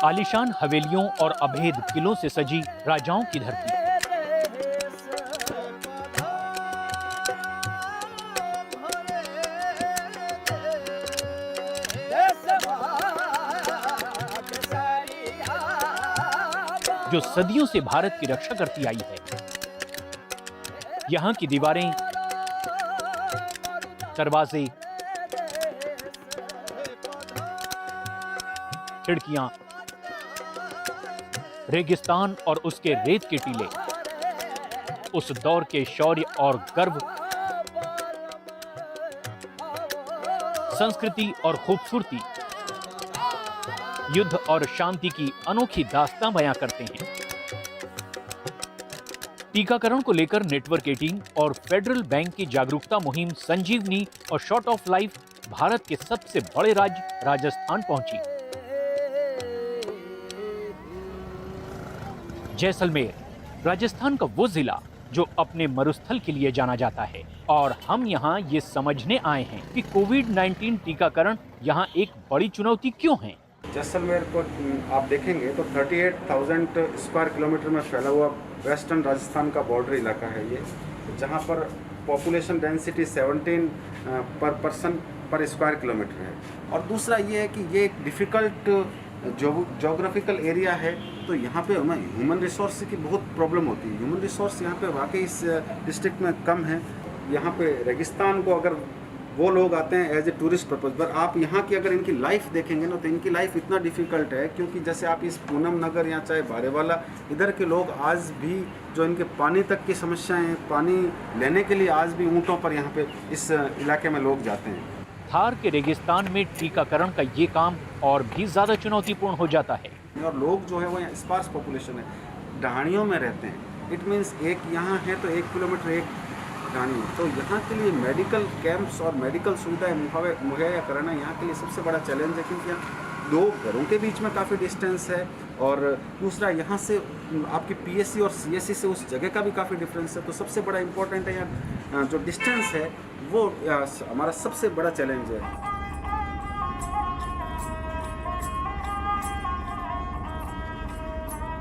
आलीशान हवेलियों और अभेद किलों से सजी राजाओं की धरती। जो सदियों से भारत की रक्षा करती आई है। यहां की दीवारें, दरवाजे, खिड़कियां, रेगिस्तान और उसके रेत के टीले उस दौर के शौर्य और गर्व, संस्कृति और खूबसूरती, युद्ध और शांति की अनोखी दास्तां बयां करते हैं। टीकाकरण को लेकर नेटवर्क 18 और फेडरल बैंक की जागरूकता मुहिम संजीवनी और शॉर्ट ऑफ लाइफ भारत के सबसे बड़े राज्य राजस्थान पहुंची। जैसलमेर राजस्थान का वो जिला जो अपने मरुस्थल के लिए जाना जाता है, और हम यहाँ ये समझने आए हैं कि कोविड-19 टीकाकरण यहाँ एक बड़ी चुनौती क्यों है। जैसलमेर को आप देखेंगे तो 38,000 स्क्वायर किलोमीटर में फैला हुआ वेस्टर्न राजस्थान का बॉर्डर इलाका है ये, जहाँ पर पॉपुलेशन डेंसिटी 17 पर पर्सन पर स्क्वायर किलोमीटर है। और दूसरा ये है कि ये एक डिफ़िकल्ट जोग्राफिकल एरिया है, तो यहाँ पे हमें ह्यूमन रिसोर्स की बहुत प्रॉब्लम होती है। ह्यूमन रिसोर्स यहाँ पे वाकई इस डिस्ट्रिक्ट में कम है। यहाँ पे रेगिस्तान को अगर वो लोग आते हैं एज ए टूरिस्ट पर्पज़, पर आप यहाँ की अगर इनकी लाइफ देखेंगे ना तो इनकी लाइफ इतना डिफ़िकल्ट है, क्योंकि जैसे आप इस पूनम नगर या चाहे बारेवाला, इधर के लोग आज भी जो इनके पानी तक की समस्याएं, पानी लेने के लिए आज भी ऊँटों पर यहाँ पे इस इलाके में लोग जाते हैं। थार के रेगिस्तान में टीकाकरण का ये काम और भी ज्यादा चुनौतीपूर्ण हो जाता है। और लोग जो है वो यहाँ स्पार्स पॉपुलेशन है, ढाणियों में रहते हैं। इट मीन्स एक यहाँ है तो 1 किलोमीटर एक ढाणी, तो यहाँ के लिए मेडिकल कैंप्स और मेडिकल सुविधाएं मुहैया कराना यहाँ के लिए सबसे बड़ा चैलेंज है, क्योंकि यहाँ 2 घरों के बीच में काफ़ी डिस्टेंस है, और दूसरा यहाँ से आपकी पीएससी और सीएससी से उस जगह का भी काफ़ी डिफरेंस है। तो सबसे बड़ा इम्पोर्टेंट है यहाँ जो डिस्टेंस है, वो हमारा सबसे बड़ा चैलेंज है।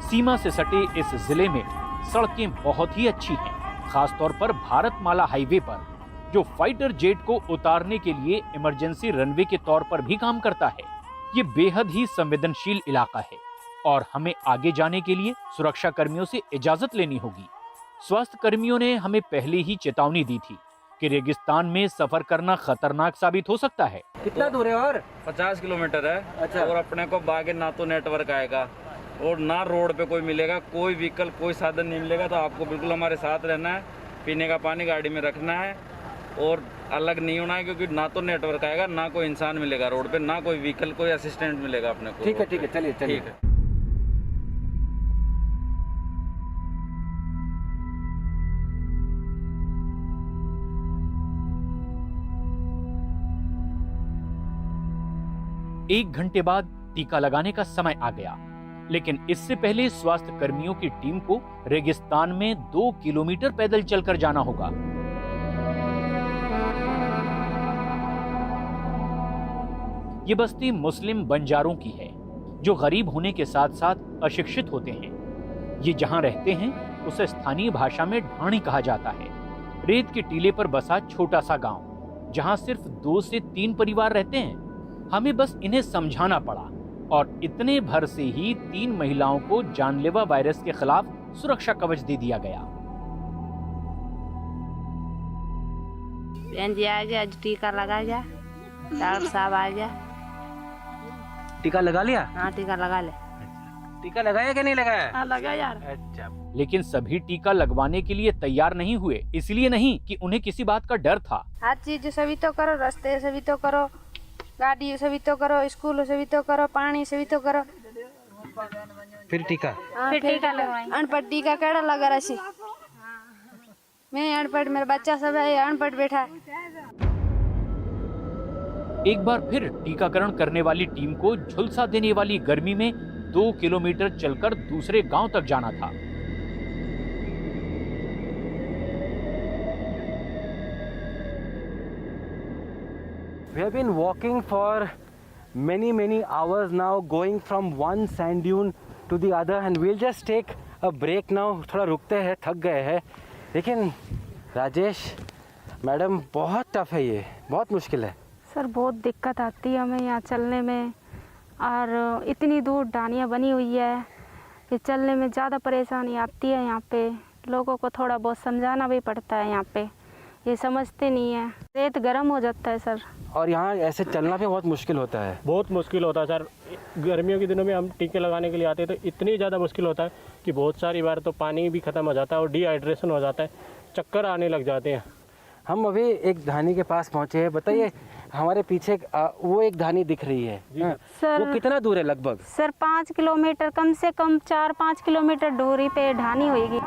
सीमा से सटे इस जिले में सड़कें बहुत ही अच्छी हैं, खासतौर पर भारतमाला हाईवे पर, जो फाइटर जेट को उतारने के लिए इमरजेंसी रनवे के तौर पर भी काम करता है। ये बेहद ही संवेदनशील इलाका है और हमें आगे जाने के लिए सुरक्षा कर्मियों से इजाजत लेनी होगी। स्वास्थ्य कर्मियों ने हमें पहले ही चेतावनी दी थी कि रेगिस्तान में सफर करना खतरनाक साबित हो सकता है। कितना दूर है? और 50 किलोमीटर है। अच्छा। और अपने को बागे ना तो नेटवर्क आएगा और ना रोड पे कोई मिलेगा, कोई व्हीकल, कोई साधन नहीं मिलेगा। तो आपको बिल्कुल हमारे साथ रहना है, पीने का पानी गाड़ी में रखना है और अलग नहीं होना है, क्योंकि ना तो नेटवर्क आएगा, ना कोई इंसान मिलेगा रोड पे, ना कोई व्हीकल, कोई असिस्टेंट मिलेगा अपने को। ठीक है, चलिए चलिए। ठीक है। एक घंटे बाद टीका लगाने का समय आ गया, लेकिन इससे पहले स्वास्थ्य कर्मियों की टीम को रेगिस्तान में 2 किलोमीटर पैदल चलकर जाना होगा। ये बस्ती मुस्लिम बंजारों की है, जो गरीब होने के साथ साथ अशिक्षित होते हैं। ये जहां रहते हैं उसे स्थानीय भाषा में ढाणी कहा जाता है। रेत के टीले पर बसा छोटा सा गांव, जहां सिर्फ 2 से 3 परिवार रहते हैं। हमें बस इन्हें समझाना पड़ा, और इतने भर से ही 3 महिलाओं को जानलेवा वायरस के खिलाफ सुरक्षा कवच दे दिया गया। आ गया, टीका लगा गया, डॉक्टर साहब आ गया। टीका लगा लिया? हाँ, टीका लगा ले। टीका लगाया कि नहीं लगाया? हाँ, लगा यार। अच्छा। लेकिन सभी टीका लगवाने के लिए तैयार नहीं हुए, इसलिए नहीं कि उन्हें किसी बात का डर था। हर चीज से भी तो करो, रास्ते से भी तो करो, गाड़ी से भी तो करो, स्कूल से भी तो करो, पानी से भी तो करो। फिर टीका? हाँ, फिर टीका लगवाएं। अनपढ़ टीका केड़ा लगा रही? मैं अनपढ़, मेरा बच्चा सब है अनपढ़ बैठा है। एक बार फिर टीकाकरण करने वाली टीम को झुलसा देने वाली गर्मी में 2 किलोमीटर चलकर दूसरे गांव तक जाना था। We have been walking for many hours now going from one sand dune to the other, and we'll just take a break now. थोड़ा रुकते हैं, थक गए हैं. लेकिन राजेश मैडम बहुत टफ है, ये बहुत मुश्किल है. सर बहुत दिक्कत आती है हमें यहाँ चलने में, और इतनी दूर ढानियाँ बनी हुई है कि चलने में ज़्यादा परेशानी आती है. यहाँ पे लोगों को थोड़ा बहुत समझाना भी पड़ता है, यहाँ पे ये समझते नहीं है. रेत गर्म हो जाता है सर, और यहाँ ऐसे चलना भी बहुत मुश्किल होता है. बहुत मुश्किल होता है सर. गर्मियों के दिनों में हम टीके लगाने के लिए आते हैं तो इतनी ज़्यादा मुश्किल होता है कि बहुत सारी बार तो पानी भी ख़त्म हो जाता है और डिहाइड्रेशन हो जाता है, चक्कर आने लग जाते हैं. हम अभी एक धानी के पास पहुँचे हैं. बताइए, हमारे पीछे वो एक धानी दिख रही है. हाँ, सर वो कितना दूर है लगभग? सर 5 किलोमीटर, कम से कम 4-5 किलोमीटर दूरी पे ढानी होगी.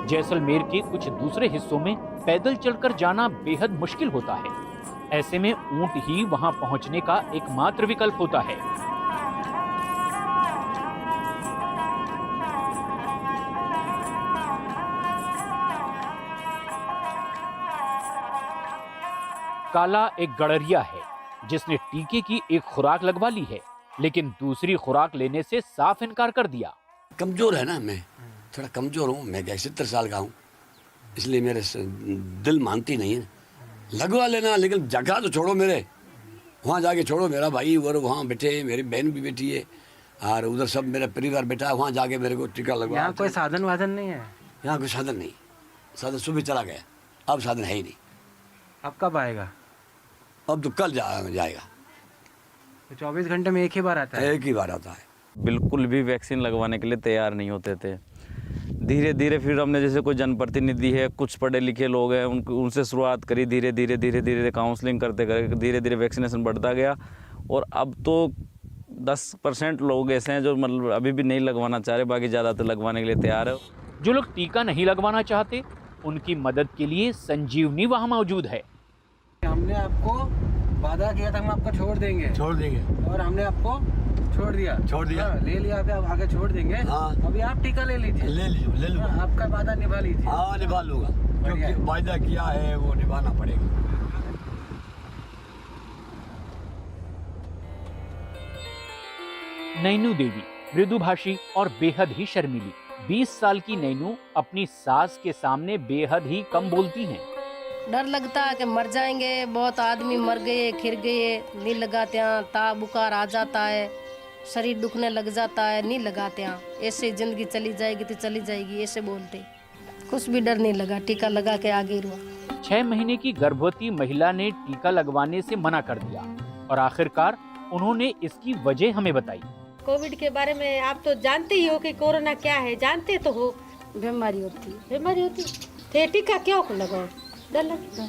जैसलमेर के कुछ दूसरे हिस्सों में पैदल चलकर जाना बेहद मुश्किल होता है. ऐसे में ऊंट ही वहां पहुंचने का एकमात्र विकल्प होता है. काला एक गड़रिया है जिसने टीके की एक खुराक लगवा ली है, लेकिन दूसरी खुराक लेने से साफ इनकार कर दिया. कमज़ोर है ना, मैं थोड़ा कमज़ोर हूँ. मैं 70 साल का हूँ, इसलिए मेरे दिल मानती नहीं है. लगवा लेना, लेकिन जगह तो छोड़ो, मेरे वहाँ जाके छोड़ो. मेरा भाई और वहाँ बैठे, मेरी बहन भी बैठी है, और उधर सब मेरा परिवार बैठा है. वहाँ जाके मेरे को टीका लगवा. यहाँ कोई साधन वाधन नहीं है? यहाँ कोई साधन नहीं. साधन सुबह चला गया, अब साधन है ही नहीं. अब कब आएगा? अब तो कल जाएगा. तो 24 घंटे में एक ही बार आता है? एक ही बार आता है. बिल्कुल भी वैक्सीन लगवाने के लिए तैयार नहीं होते थे. धीरे धीरे फिर हमने, जैसे कोई जनप्रतिनिधि है, कुछ पढ़े लिखे लोग हैं, उनसे शुरुआत करी. धीरे धीरे काउंसलिंग करते धीरे धीरे वैक्सीनेशन बढ़ता गया. और अब तो 10% लोग ऐसे हैं जो मतलब अभी भी नहीं लगवाना चाह रहे, बाकी ज़्यादातर लगवाने के लिए तैयार है. जो लोग टीका नहीं लगवाना चाहते, उनकी मदद के लिए संजीवनी वहां मौजूद है. हमने आपको वादा किया था हम आपको छोड़ देंगे, और हमने आपको छोड़ दिया. हाँ, ले लिया. अभी आप आगे छोड़ देंगे. हाँ. अभी आप टीका ले लीजिए. ले लो. हाँ, आपका वादा निभा लीजिए. हाँ, निभा लूँगा. जो वायदा किया है वो निभाना पड़ेगा. नैनू देवी मृदुभाषी और बेहद ही शर्मीली. 20 साल की नैनू अपनी सास के सामने बेहद ही कम बोलती हैं. डर लगता है कि मर जाएंगे. बहुत आदमी मर गए, खिर गए, नहीं लगाते हैं. ताप बुखार आ जाता है, शरीर दुखने लग जाता है, नहीं लगाते हैं. ऐसे जिंदगी चली जाएगी तो चली जाएगी, ऐसे बोलते. कुछ भी डर नहीं लगा, टीका लगा के आगे रुआ. 6 महीने की गर्भवती महिला ने टीका लगवाने से मना कर दिया, और आखिरकार उन्होंने इसकी वजह हमें बताई. कोविड के बारे में आप तो जानते ही हो कि कोरोना क्या है, जानते तो हो. बीमारी होती थे. टीका क्यों लगाओ? डर लगे.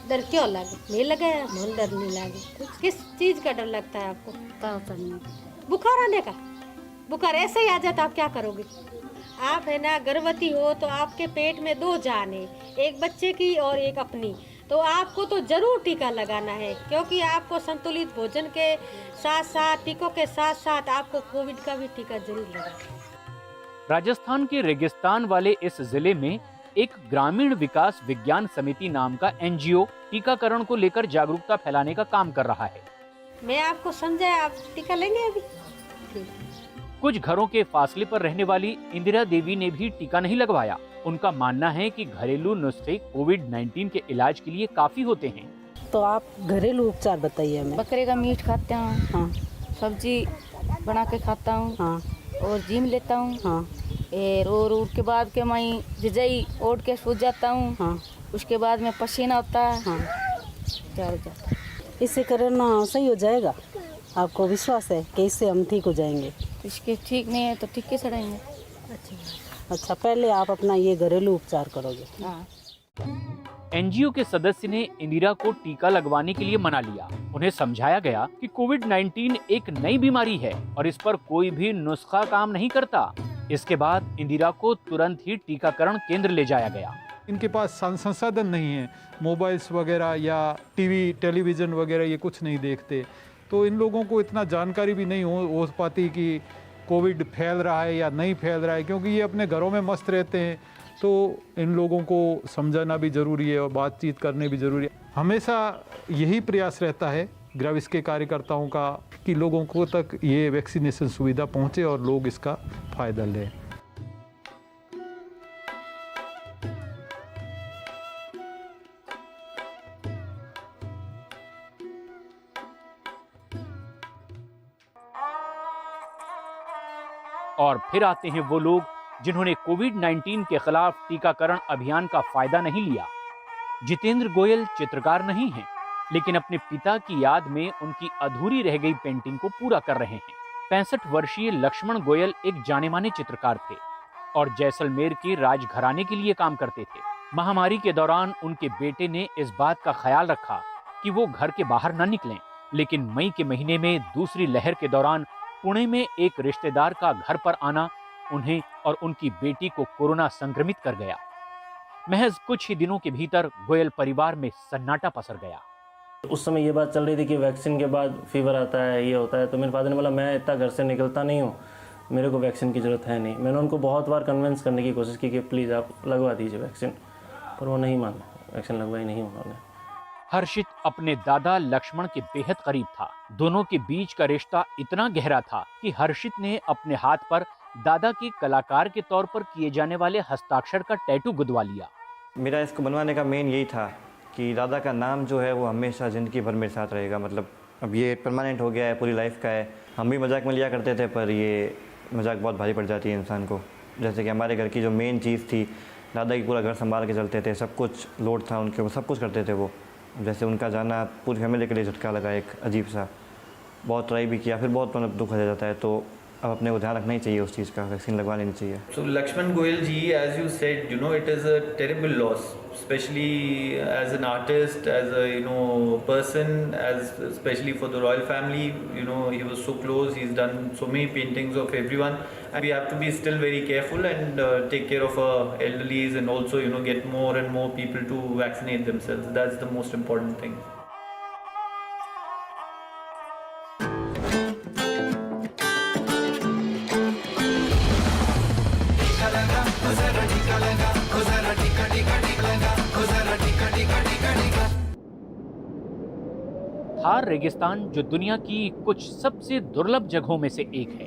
डर क्यों लगे? नहीं लगाया, मन डर नहीं लगे. किस चीज का डर लगता है आपको? बुखार आने का. बुखार ऐसे ही आ जाता, आप क्या करोगे? आप है ना गर्भवती हो तो आपके पेट में 2 जान है, एक बच्चे की और एक अपनी. तो आपको तो जरूर टीका लगाना है, क्योंकि आपको संतुलित भोजन के साथ साथ, टीकों के साथ साथ आपको कोविड का भी टीका जरूर लगाना. राजस्थान के रेगिस्तान वाले इस जिले में एक ग्रामीण विकास विज्ञान समिति नाम का एनजीओ टीकाकरण को लेकर जागरूकता फैलाने का काम कर रहा है. मैं आपको समझाया, आप टीका लेंगे अभी? कुछ घरों के फासले पर रहने वाली इंदिरा देवी ने भी टीका नहीं लगवाया. उनका मानना है कि घरेलू नुस्खे कोविड-19 के इलाज के लिए काफी होते हैं. तो आप घरेलू उपचार बताइए हमें. बकरे का मीट खाते हैं. हाँ. सब्जी बना के खाता हूँ. हाँ. और जिम लेता हूँ. हाँ. और उसके बाद के मैं रजाई ओढ़ के सो जाता हूँ. हाँ. उसके बाद में पसीना होता है. हाँ. तैयार हो जाता है. इससे करना सही हो जाएगा? आपको विश्वास है कि इससे हम ठीक हो जाएंगे? इसके ठीक नहीं है तो ठीक कैसे रहेंगे? अच्छा, पहले आप अपना ये घरेलू उपचार करोगे? हाँ. एनजीओ के सदस्य ने इंदिरा को टीका लगवाने के लिए मना लिया. उन्हें समझाया गया कि कोविड-19 एक नई बीमारी है और इस पर कोई भी नुस्खा काम नहीं करता. इसके बाद इंदिरा को तुरंत ही टीकाकरण केंद्र ले जाया गया. इनके पास संसाधन नहीं है, मोबाइल्स वगैरह या टीवी टेलीविज़न वगैरह ये कुछ नहीं देखते, तो इन लोगों को इतना जानकारी भी नहीं हो पाती कि कोविड फैल रहा है या नहीं फैल रहा है, क्योंकि ये अपने घरों में मस्त रहते हैं, तो इन लोगों को समझाना भी ज़रूरी है और बातचीत करनी भी ज़रूरी है। हमेशा यही प्रयास रहता है ग्रेविस के कार्यकर्ताओं का कि लोगों को तक ये वैक्सीनेशन सुविधा पहुँचे और लोग इसका फ़ायदा लें। और फिर आते हैं वो लोग जिन्होंने कोविड-19 के खिलाफ टीकाकरण अभियान का फायदा नहीं लिया। जितेंद्र गोयल चित्रकार नहीं हैं, लेकिन अपने पिता की याद में उनकी अधूरी रह गई पेंटिंग को पूरा कर रहे हैं। 65 वर्षीय लक्ष्मण गोयल एक जाने-माने चित्रकार थे और जैसलमेर के राजघराने के लिए काम करते थे। महामारी के दौरान उनके बेटे ने इस बात का ख्याल रखा कि वो घर के बाहर न निकलें, लेकिन मई के महीने में दूसरी लहर के दौरान पुणे में एक रिश्तेदार का घर पर आना उन्हें और उनकी बेटी को कोरोना संक्रमित कर गया। महज कुछ ही दिनों के भीतर गोयल परिवार में सन्नाटा पसर गया। उस समय ये बात चल रही थी कि वैक्सीन के बाद फीवर आता है, ये होता है, तो मेरे फादर ने बोला मैं इतना घर से निकलता नहीं हूँ, मेरे को वैक्सीन की ज़रूरत है नहीं। मैंने उनको बहुत बार कन्विंस करने की कोशिश की कि प्लीज़ आप लगवा दीजिए वैक्सीन, पर वो नहीं माने, वैक्सीन लगवाई नहीं उन्होंने। हर्षित अपने दादा लक्ष्मण के बेहद करीब था। दोनों के बीच का रिश्ता इतना गहरा था कि हर्षित ने अपने हाथ पर दादा के कलाकार के तौर पर किए जाने वाले हस्ताक्षर का टैटू गुदवा लिया। मेरा इसको बनवाने का मेन यही था कि दादा का नाम जो है वो हमेशा ज़िंदगी भर मेरे साथ रहेगा। मतलब अब ये परमानेंट हो गया है, पूरी लाइफ का है। हम भी मजाक में लिया करते थे, पर ये मजाक बहुत भारी पड़ जाती है इंसान को। जैसे कि हमारे घर की जो मेन चीज़ थी, दादा की पूरा घर संभाल के चलते थे, सब कुछ लोड था उनके, वो सब कुछ करते थे वो। जैसे उनका जाना पूरी फैमिली के लिए झटका लगा, एक अजीब सा। बहुत ट्राई भी किया, फिर बहुत मतलब दुख हो जाता है, तो अब अपने को ध्यान रखना ही चाहिए उस चीज़ का, वैक्सीन लगवा लेनी चाहिए। So Lakshman Goyal ji, as you said, you know, it is a terrible loss, especially as an artist, as a person, as especially for the royal family. He was so close. He's done so many paintings of everyone, and we have to be still very careful and take care of our elderlies, and also get more and more people to vaccinate themselves. That's the most important thing. Thar रेगिस्तान जो दुनिया की कुछ सबसे दुर्लभ जगहों में से एक है।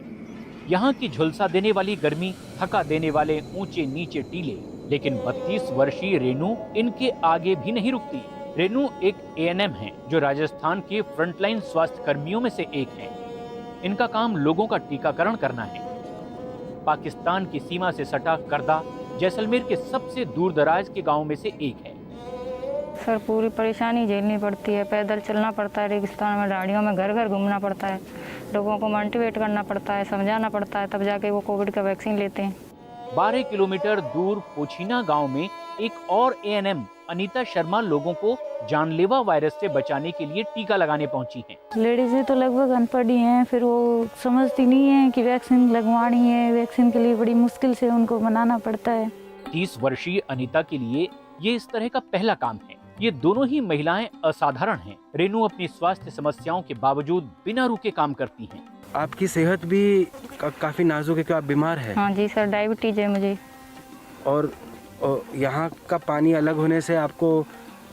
यहाँ की झुलसा देने वाली गर्मी, थका देने वाले ऊंचे नीचे टीले, लेकिन 32 वर्षीय रेनू इनके आगे भी नहीं रुकती। रेनू एक ANM है जो राजस्थान के फ्रंटलाइन स्वास्थ्य कर्मियों में से एक है। इनका काम लोगों का टीकाकरण करना है। पाकिस्तान की सीमा से सटा करदा जैसलमेर के सबसे दूर दराज के गाँव में से एक है। सर पूरी परेशानी झेलनी पड़ती है, पैदल चलना पड़ता है, रेगिस्तान में गाड़ियों में घर घर घूमना पड़ता है, लोगों को मोटिवेट करना पड़ता है, समझाना पड़ता है, तब जाके वो कोविड का वैक्सीन लेते हैं। 12 किलोमीटर दूर पोछीना गांव में एक और ANM अनीता शर्मा लोगों को जानलेवा वायरस से बचाने के लिए टीका लगाने पहुंची हैं। लेडीजें तो लगभग अनपढ़ ही हैं, फिर वो समझती नहीं है कि वैक्सीन लगवानी है। वैक्सीन के लिए बड़ी मुश्किल से उनको मनाना पड़ता है। 30 वर्षीय अनीता के लिए ये इस तरह का पहला काम है। ये दोनों ही महिलाएं असाधारण हैं। रेनू अपनी स्वास्थ्य समस्याओं के बावजूद बिना रुके काम करती हैं। आपकी सेहत भी काफ़ी नाजुक है, क्या आप बीमार हैं? हाँ जी सर, डायबिटीज है मुझे। और यहाँ का पानी अलग होने से आपको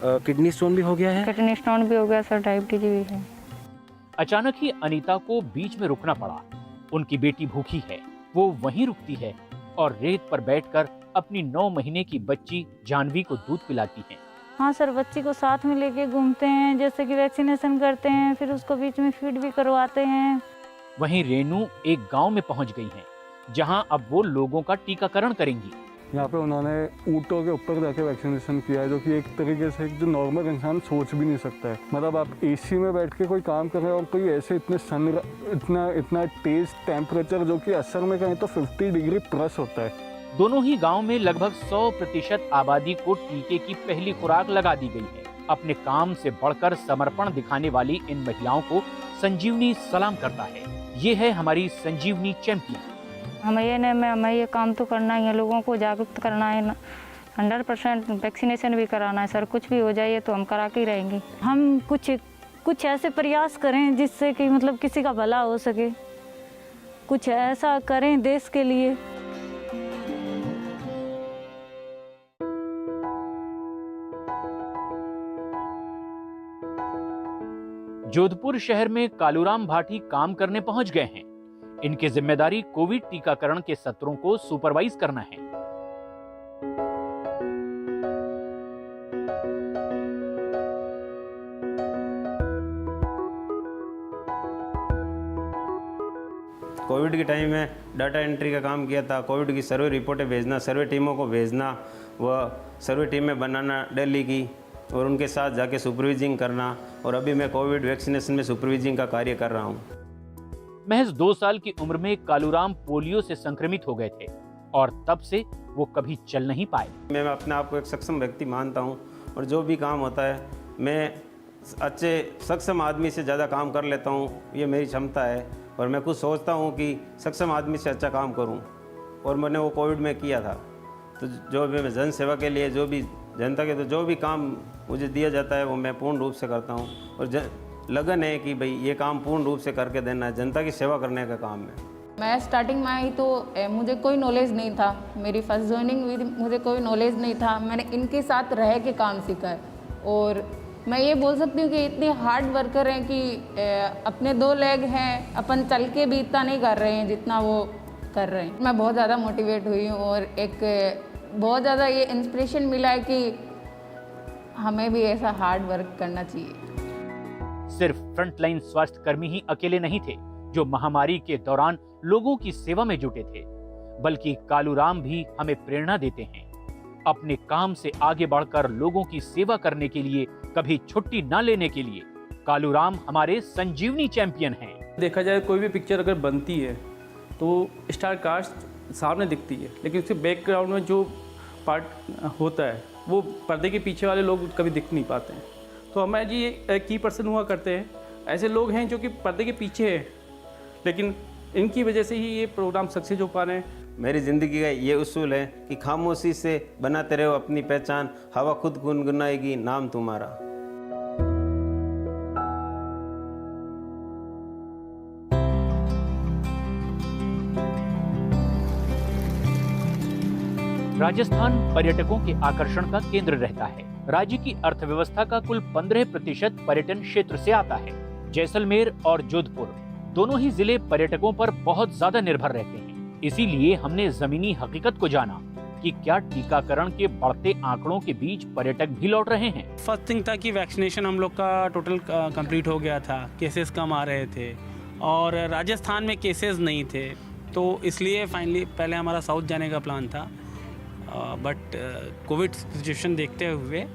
किडनी स्टोन भी हो गया है? किडनी स्टोन भी हो गया सर, डायबिटीज भी है। अचानक ही अनीता को बीच में रुकना पड़ा। उनकी बेटी भूखी है, वो वहीं रुकती है और रेत पर बैठकर अपनी 9 महीने की बच्ची जानवी को दूध पिलाती है। हाँ सर, बच्ची को साथ में लेके घूमते हैं, जैसे कि वैक्सीनेशन करते हैं, फिर उसको बीच में फीड भी करवाते हैं। वहीं रेनू एक गांव में पहुंच गई हैं, जहां अब वो लोगों का टीकाकरण करेंगी। यहाँ पे उन्होंने ऊँटों के ऊपर जाके वैक्सीनेशन किया है, जो कि एक तरीके से जो नॉर्मल इंसान सोच भी नहीं सकता है। मतलब आप AC में बैठ के कोई काम कर रहे हो और कोई ऐसे इतना तेज टेम्परेचर, जो कि असर में कहें तो 50 डिग्री प्लस होता है। दोनों ही गांव में लगभग 100% आबादी को टीके की पहली खुराक लगा दी गई है। अपने काम से बढ़कर समर्पण दिखाने वाली इन महिलाओं को संजीवनी सलाम करता है। ये है हमारी संजीवनी चैंपियन। हमें ये काम तो करना ही है, लोगों को जागरूक करना है, 100% वैक्सीनेशन भी कराना है सर। कुछ भी हो जाए तो हम करा के ही रहेंगे। हम कुछ ऐसे प्रयास करें जिससे कि मतलब किसी का भला हो सके। कुछ ऐसा करें देश के लिए। जोधपुर शहर में कालूराम भाटी काम करने पहुंच गए हैं। इनकी जिम्मेदारी कोविड टीकाकरण के सत्रों को सुपरवाइज करना है। कोविड के टाइम में डाटा एंट्री का काम किया था। कोविड की सर्वे रिपोर्टें भेजना, सर्वे टीमों को भेजना, वह सर्वे टीमें बनाना दिल्ली की और उनके साथ जाके सुपरवाइजिंग करना। और अभी मैं कोविड वैक्सीनेशन में सुपरवाइजिंग का कार्य कर रहा हूँ। महज 2 साल की उम्र में कालूराम पोलियो से संक्रमित हो गए थे और तब से वो कभी चल नहीं पाए। मैं अपने आप को एक सक्षम व्यक्ति मानता हूँ और जो भी काम होता है मैं अच्छे सक्षम आदमी से ज़्यादा काम कर लेता हूँ। ये मेरी क्षमता है और मैं खुद सोचता हूँ कि सक्षम आदमी से अच्छा काम करूँ और मैंने वो कोविड में किया था। तो जो भी मैं जन सेवा के लिए, जो भी जनता के, तो जो भी काम मुझे दिया जाता है वो मैं पूर्ण रूप से करता हूँ और लगन है कि भाई ये काम पूर्ण रूप से करके देना है, जनता की सेवा करने का काम है। मैं स्टार्टिंग में आई तो मुझे कोई नॉलेज नहीं था। मेरी फर्स्ट ज्वाइनिंग हुई, मुझे कोई नॉलेज नहीं था। मैंने इनके साथ रह के काम सीखा है और मैं ये बोल सकती हूँ कि इतने हार्ड वर्कर हैं कि अपने 2 लेग हैं, अपन चल के भी इतना नहीं कर रहे हैं जितना वो कर रहे हैं। मैं बहुत ज़्यादा मोटिवेट हुई हूँ और एक बहुत ज़्यादा ये इंस्पिरेशन मिला है कि हमें भी ऐसा हार्ड वर्क करना चाहिए। सिर्फ फ्रंटलाइन स्वास्थ्य कर्मी ही अकेले नहीं थे जो महामारी के दौरान लोगों की सेवा में जुटे थे, बल्कि कालूराम भी हमें प्रेरणा देते हैं। अपने काम से आगे बढ़कर लोगों की सेवा करने के लिए, कभी छुट्टी न लेने के लिए कालूराम हमारे संजीवनी चैंपियन हैं। देखा जाए कोई भी पिक्चर अगर बनती है तो स्टार कास्ट सामने दिखती है, लेकिन उसके बैकग्राउंड में जो पार्ट होता है वो पर्दे के पीछे वाले लोग कभी दिख नहीं पाते हैं। तो हमें जी की पर्सन हुआ करते हैं, ऐसे लोग हैं जो कि पर्दे के पीछे हैं, लेकिन इनकी वजह से ही ये प्रोग्राम सक्सेस हो पा रहे हैं। मेरी ज़िंदगी का ये उसूल है कि खामोशी से बनाते रहो अपनी पहचान, हवा खुद गुनगुनाएगी नाम तुम्हारा। राजस्थान पर्यटकों के आकर्षण का केंद्र रहता है। राज्य की अर्थव्यवस्था का कुल 15% पर्यटन क्षेत्र से आता है। जैसलमेर और जोधपुर दोनों ही जिले पर्यटकों पर बहुत ज्यादा निर्भर रहते हैं। इसीलिए हमने जमीनी हकीकत को जाना कि क्या टीकाकरण के बढ़ते आंकड़ों के बीच पर्यटक भी लौट रहे हैं। फर्स्ट थिंग था कि वैक्सीनेशन हम लोग का टोटल कंप्लीट हो गया था, केसेस कम आ रहे थे और राजस्थान में केसेस नहीं थे, तो इसलिए फाइनली पहले हमारा साउथ जाने का प्लान था, बट कोविड सिचुएशन देखते हुए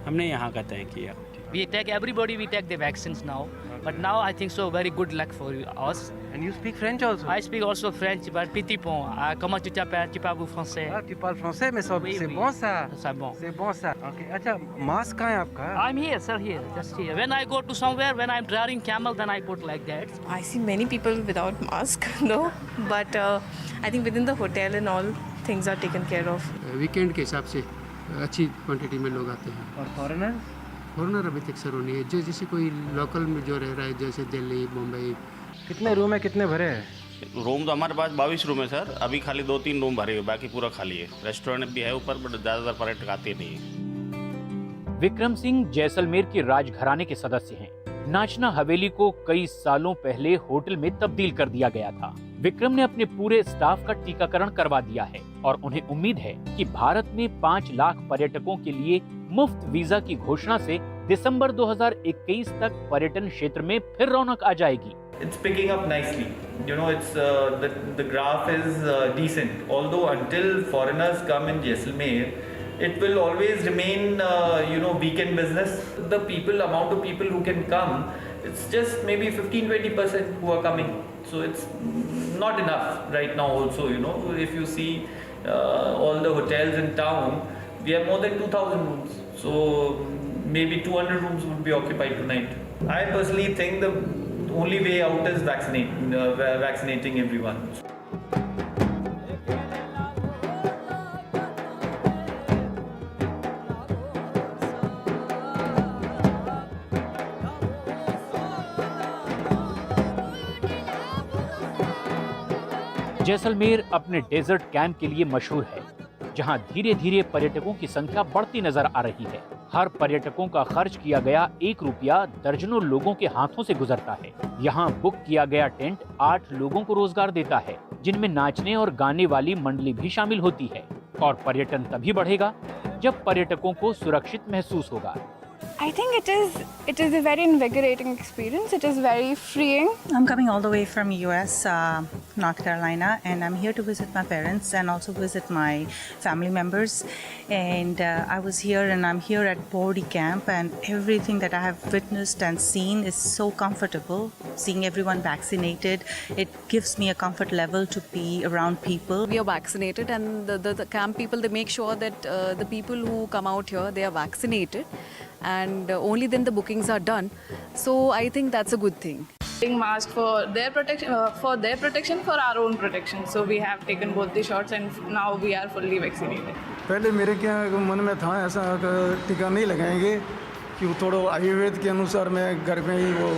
हमने यहाँ का तय किया। We take everybody, we take the vaccines now, but now I think so very good luck for us. And you speak French also? I speak also French, but petit pont. Comment tu t'appelles? Tu parles français? Ah, tu parles français, mais c'est Oui, oui. bon ça. C'est bon. C'est bon ça. Okay. अच्छा, mask कहाँ है आपका? I'm here, sir, here, just here. When I go to somewhere, when I'm driving camel, then I put like that. I see many people without mask, though, but I think within the hotel and all, things are taken care of. Weekend के हिसाब से अच्छी quantity में लोग आते हैं। और foreigner? Foreigner अभी तक सर नहीं है, जो जैसे कोई लोकल में जो रह रहा है, जैसे दिल्ली, मुंबई। कितने रूम है, कितने भरे हैं? रूम तो हमारे पास 22 रूम है सर। अभी खाली 2-3 रूम भरे हुए, बाकी पूरा खाली है। रेस्टोरेंट भी है ऊपर, बट ज़्यादातर पर्यटक आते नहीं है। विक्रम सिंह जैसलमेर के राजघराने के सदस्य हैं। नाचना हवेली को कई सालों पहले होटल में तब्दील कर दिया गया था। विक्रम ने अपने पूरे स्टाफ का टीकाकरण करवा दिया है और उन्हें उम्मीद है कि भारत में 5 लाख पर्यटकों के लिए मुफ्त वीजा की घोषणा से दिसंबर 2021 तक पर्यटन क्षेत्र में फिर रौनक आ जाएगी। It's picking up nicely. You know, it's the graph is decent. Although until foreigners come in Jaisalmer, it will always remain weekend business. The amount of people who can come, it's just maybe 15-20% who are coming. So it's not enough right now. Also, if you see all the hotels in town, we have more than 2,000 rooms. So maybe 200 rooms would be occupied tonight. I personally think the only way out is vaccinating everyone. Jaisalmer अपने desert camp के लिए मशहूर है, जहां धीरे धीरे पर्यटकों की संख्या बढ़ती नजर आ रही है। हर पर्यटकों का खर्च किया गया 1 रुपया दर्जनों लोगों के हाथों से गुजरता है। यहाँ बुक किया गया टेंट 8 लोगों को रोजगार देता है, जिनमें नाचने और गाने वाली मंडली भी शामिल होती है। और पर्यटन तभी बढ़ेगा जब पर्यटकों को सुरक्षित महसूस होगा। I think it is a very invigorating experience. It is very freeing. I'm coming all the way from US, North Carolina, and I'm here to visit my parents and also visit my family members. And I was here and I'm here at Bordy Camp, and everything that I have witnessed and seen is so comfortable. Seeing everyone vaccinated, it gives me a comfort level to be around people. We are vaccinated, and the camp people, they make sure that the people who come out here, they are vaccinated, and only then the bookings are done. So I think that's a good thing. Wearing mask for their protection, for our own protection. So we have taken both the shots, and now we are fully vaccinated. पहले मेरे क्या मन में था ऐसा टीका नहीं लगाएंगे, कि थोड़ा आयुर्वेद के अनुसार मैं घर में ही वो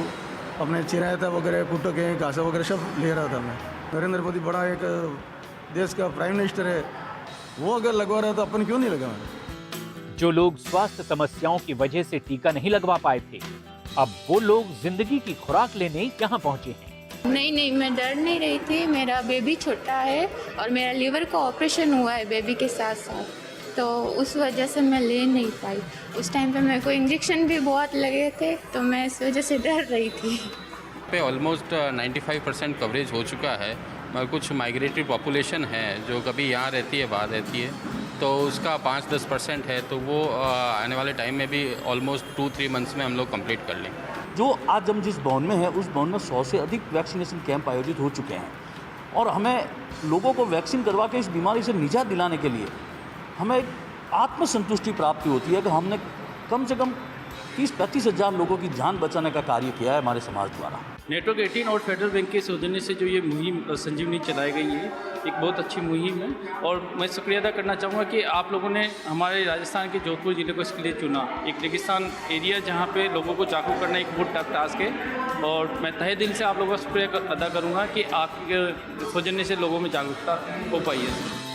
अपने चिरायता वगैरह कुटो के घासा वगैरह सब ले रहा था। मैं नरेंद्र मोदी बड़ा एक देश का प्राइम मिनिस्टर है, वो अगर लगवा रहा था अपन क्यों नहीं लगा। जो लोग स्वास्थ्य समस्याओं की वजह से टीका नहीं लगवा पाए थे, अब वो लोग जिंदगी की खुराक लेने यहाँ पहुँचे हैं। नहीं, मैं डर नहीं रही थी। मेरा बेबी छोटा है और मेरा लीवर का ऑपरेशन हुआ है बेबी के साथ साथ, तो उस वजह से मैं ले नहीं पाई। उस टाइम पे मेरे को इंजेक्शन भी बहुत लगे थे, तो मैं इस वजह से डर रही थी। पे ऑलमोस्ट 95% कवरेज हो चुका है, मगर कुछ माइग्रेटरी पॉपुलेशन है जो कभी यहाँ रहती है बाहर रहती है, तो उसका 5-10% है, तो वो आने वाले टाइम में भी ऑलमोस्ट 2-3 मंथ्स में हम लोग कंप्लीट कर लेंगे। जो आज हम जिस भवन में हैं उस भवन में 100 से अधिक वैक्सीनेशन कैंप आयोजित हो चुके हैं, और हमें लोगों को वैक्सीन करवा के इस बीमारी से निजात दिलाने के लिए हमें आत्मसंतुष्टि प्राप्ति होती है कि हमने कम से कम 30-35 हज़ार लोगों की जान बचाने का कार्य किया है हमारे समाज द्वारा। नेटवर्क 18 और फेडरल बैंक के सौजन्य से जो ये मुहिम संजीवनी चलाई गई है, एक बहुत अच्छी मुहिम है, और मैं शुक्रिया अदा करना चाहूँगा कि आप लोगों ने हमारे राजस्थान के जोधपुर ज़िले को इसके लिए चुना। एक रेगिस्तान एरिया जहाँ पे लोगों को जागरूक करना एक बहुत टफ टास्क है, और मैं तहे दिल से आप लोगों का शुक्रिया अदा करूँगा कि आपके सौजन्य से लोगों में जागरूकता हो पाई है।